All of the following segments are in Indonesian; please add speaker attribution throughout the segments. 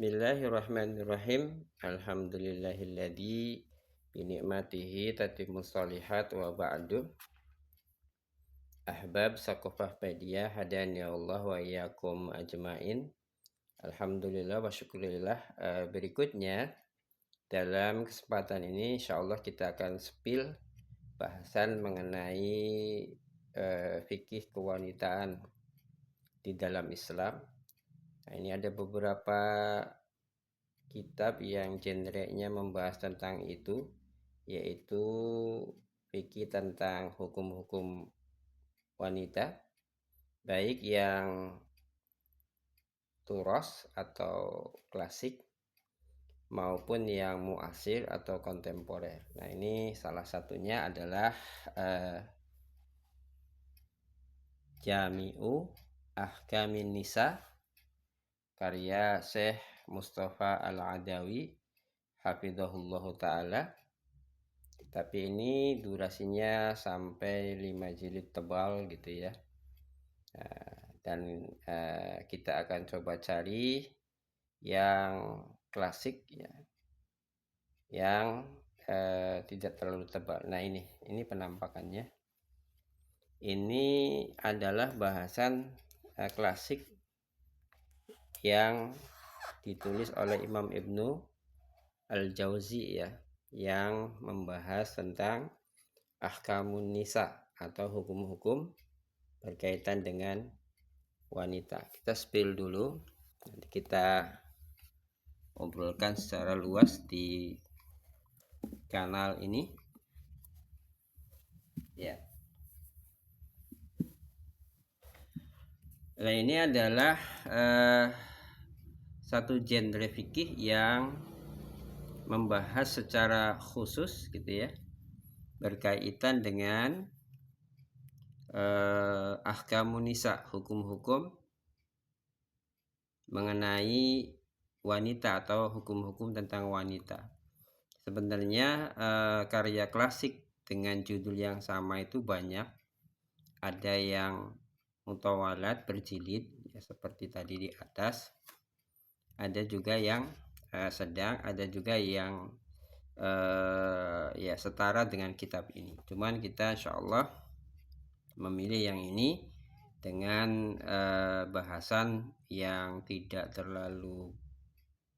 Speaker 1: Bismillahirrahmanirrahim. Alhamdulillahilladzi binikmatihi tatimmus shalihat wa ba'du. Ahbab Saqofah Media hadani Allah wa iyyakum ajmain. Alhamdulillah wa syukurillah. Berikutnya dalam kesempatan ini insyaallah kita akan spill bahasan mengenai fikih kewanitaan di dalam Islam. Nah, ini ada beberapa kitab yang genrenya membahas tentang itu, yaitu fikih tentang hukum-hukum wanita, baik yang turos atau klasik maupun yang muasir atau kontemporer. Nah, ini salah satunya adalah Jami'u Ahkamin Nisa karya Syekh Mustafa Al-Adawi hafizahullah ta'ala. Tapi ini durasinya sampai 5 jilid tebal gitu ya. Dan kita akan coba cari yang klasik ya, yang tidak terlalu tebal. Nah, ini penampakannya. Ini adalah bahasan klasik yang ditulis oleh Imam Ibnu Al-Jauzi ya, yang membahas tentang ahkamun nisa atau hukum-hukum berkaitan dengan wanita. Kita spill dulu, nanti kita obrolkan secara luas di kanal ini ya. Nah, ini adalah satu genre fikih yang membahas secara khusus gitu ya, berkaitan dengan ahkamun nisa, hukum-hukum mengenai wanita atau hukum-hukum tentang wanita. Sebenarnya karya klasik dengan judul yang sama itu banyak. Ada yang mutawalat berjilid ya, seperti tadi di atas. Ada juga yang sedang, ada juga yang ya setara dengan kitab ini. Cuman kita insyaallah memilih yang ini dengan bahasan yang tidak terlalu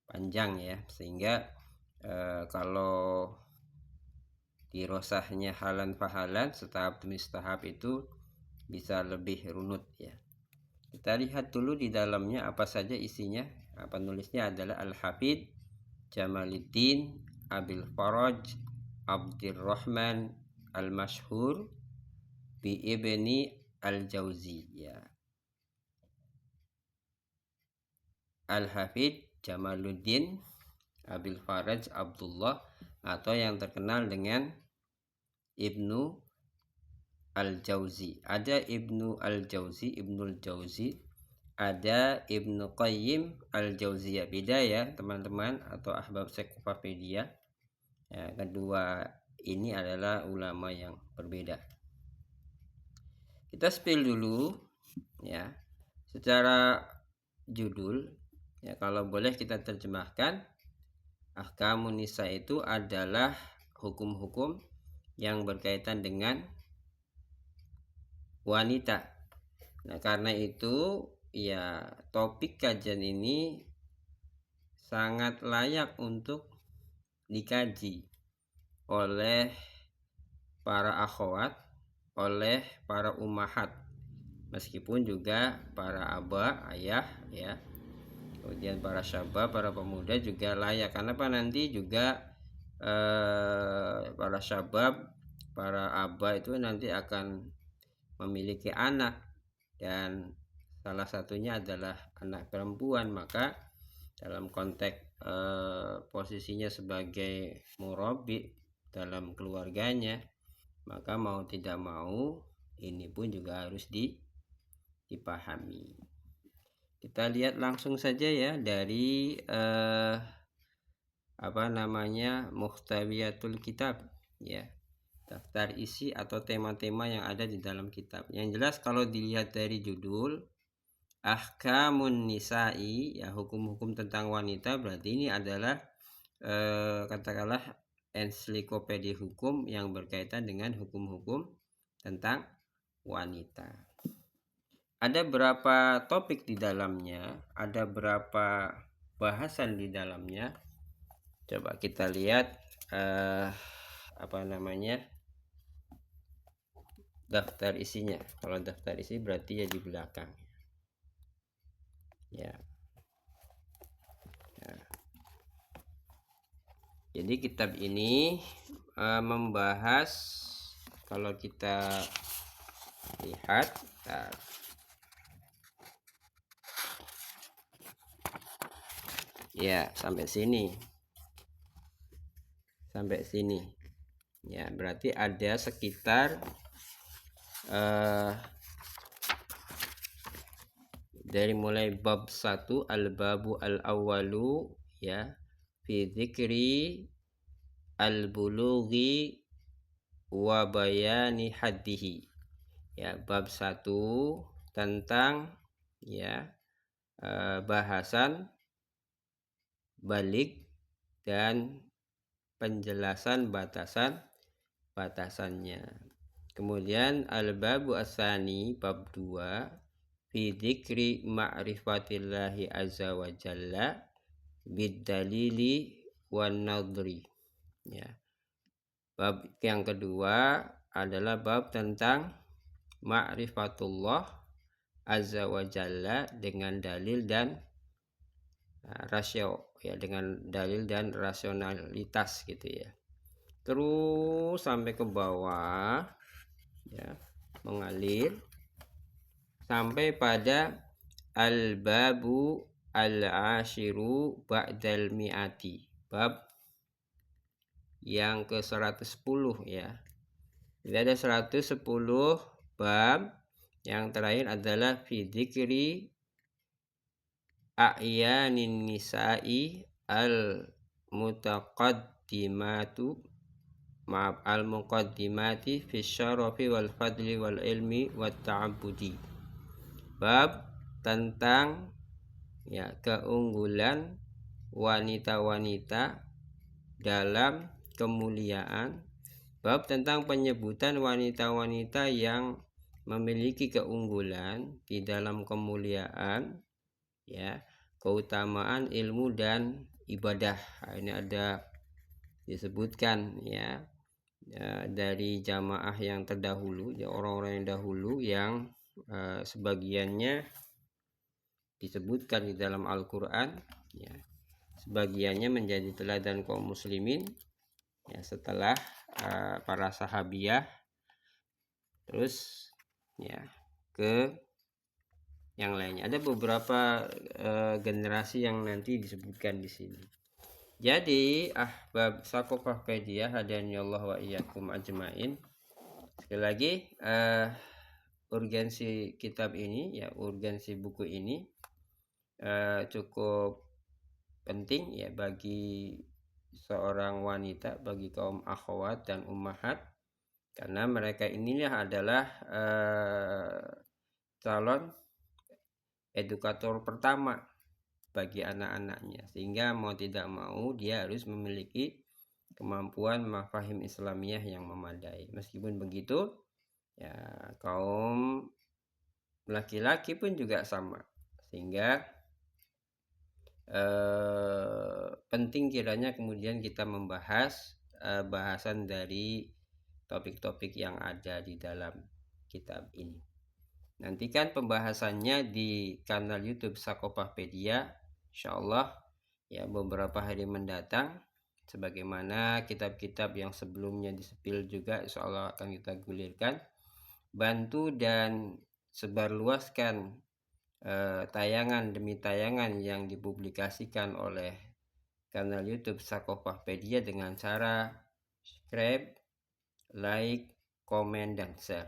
Speaker 1: panjang ya, sehingga kalau dirosahnya halan fahalan setahap demi setahap itu bisa lebih runut ya. Kita lihat dulu di dalamnya apa saja isinya. Penulisnya adalah Al-Hafidz Jamaluddin Abil Faraj Abdurrahman Al-Mashhur bi Ibni Al-Jauzi ya. Al-Hafidz Jamaluddin Abil Faraj Abdullah, atau yang terkenal dengan Ibnu Al-Jauzi. Ada Ibnu Al-Jauzi, Ibnul Jauzi, ada Ibnu Qayyim Al-Jauziyah. Beda ya teman-teman atau ahbab Saqofahpedia ya, kedua ini adalah ulama yang berbeda. Kita spill dulu ya, secara judul ya, kalau boleh kita terjemahkan, ahkamun nisa itu adalah hukum-hukum yang berkaitan dengan wanita. Nah, karena itu ya topik kajian ini sangat layak untuk dikaji oleh para akhwat, oleh para ummahat, meskipun juga para aba, ayah ya, kemudian para syabab, para pemuda juga layak. Karena apa, nanti juga para syabab, para aba itu nanti akan memiliki anak, dan salah satunya adalah anak perempuan. Maka dalam konteks posisinya sebagai murabbi dalam keluarganya, maka mau tidak mau ini pun juga harus dipahami. Kita lihat langsung saja ya dari muhtawiyatul kitab ya, daftar isi atau tema-tema yang ada di dalam kitab. Yang jelas kalau dilihat dari judul ahkamun nisa'i, ya hukum-hukum tentang wanita, berarti ini adalah katakanlah ensiklopedia hukum yang berkaitan dengan hukum-hukum tentang wanita. Ada berapa topik di dalamnya, ada berapa bahasan di dalamnya. Coba kita lihat daftar isinya. Kalau daftar isi berarti ya di belakang ya. Jadi kitab ini membahas, kalau kita lihat ya sampai sini ya, berarti ada sekitar dari mulai bab 1 al-babu al-awwalu ya fi dzikri al-bulughi wa bayani haddihi, ya bab 1 tentang ya bahasan balik dan penjelasan batasannya. Kemudian al-babu asani bab 2 fi dzikri ma'rifatillahi azza wa jalla bid-dalili wan nadri, ya. Bab yang kedua adalah bab tentang ma'rifatullah azza wa jalla dengan dalil dan rasio, ya dengan dalil dan rasionalitas gitu ya. Terus sampai ke bawah ya, mengalir sampai pada al-babu al-ashiru ba'dal mi'ati, bab yang ke 110 ya. Jadi ada 110 bab. Yang terakhir adalah fi dzikri a'yanin nisa'i al-muqaddimati fi syarafi wal fadli wal ilmi wat ta'abbudi. Bab tentang ya keunggulan wanita-wanita dalam kemuliaan. Bab tentang penyebutan wanita-wanita yang memiliki keunggulan di dalam kemuliaan, ya, keutamaan ilmu dan ibadah. Ini ada disebutkan ya, dari jamaah yang terdahulu, ya orang-orang yang dahulu yang sebagiannya disebutkan di dalam Al-Quran ya, sebagiannya menjadi teladan kaum muslimin ya setelah para sahabiah, terus ya ke yang lainnya. Ada beberapa generasi yang nanti disebutkan di sini. Jadi ahbab Sakopapedia hadani Allah wa iyyakum ajmain. Sekali lagi urgensi kitab ini ya, urgensi buku ini cukup penting ya bagi seorang wanita, bagi kaum akhwat dan ummahat, karena mereka inilah adalah calon edukator pertama bagi anak-anaknya, sehingga mau tidak mau dia harus memiliki kemampuan mafahim Islamiyah yang memadai. Meskipun begitu ya, kaum laki-laki pun juga sama, sehingga penting kiranya kemudian kita membahas bahasan dari topik-topik yang ada di dalam kitab ini. Nantikan pembahasannya di kanal YouTube Sakopapedia, insyaallah ya beberapa hari mendatang. Sebagaimana kitab-kitab yang sebelumnya disepil juga insyaallah akan kita gulirkan. Bantu dan sebarluaskan tayangan demi tayangan yang dipublikasikan oleh kanal YouTube Sakopapedia dengan cara subscribe, like, komen, dan share.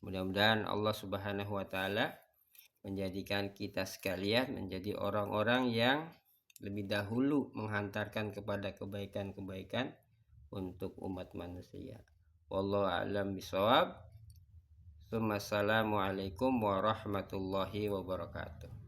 Speaker 1: Mudah-mudahan Allah Subhanahu wa Ta'ala menjadikan kita sekalian menjadi orang-orang yang lebih dahulu menghantarkan kepada kebaikan-kebaikan untuk umat manusia. Wallahu a'lam bishawab. Assalamualaikum warahmatullahi wabarakatuh.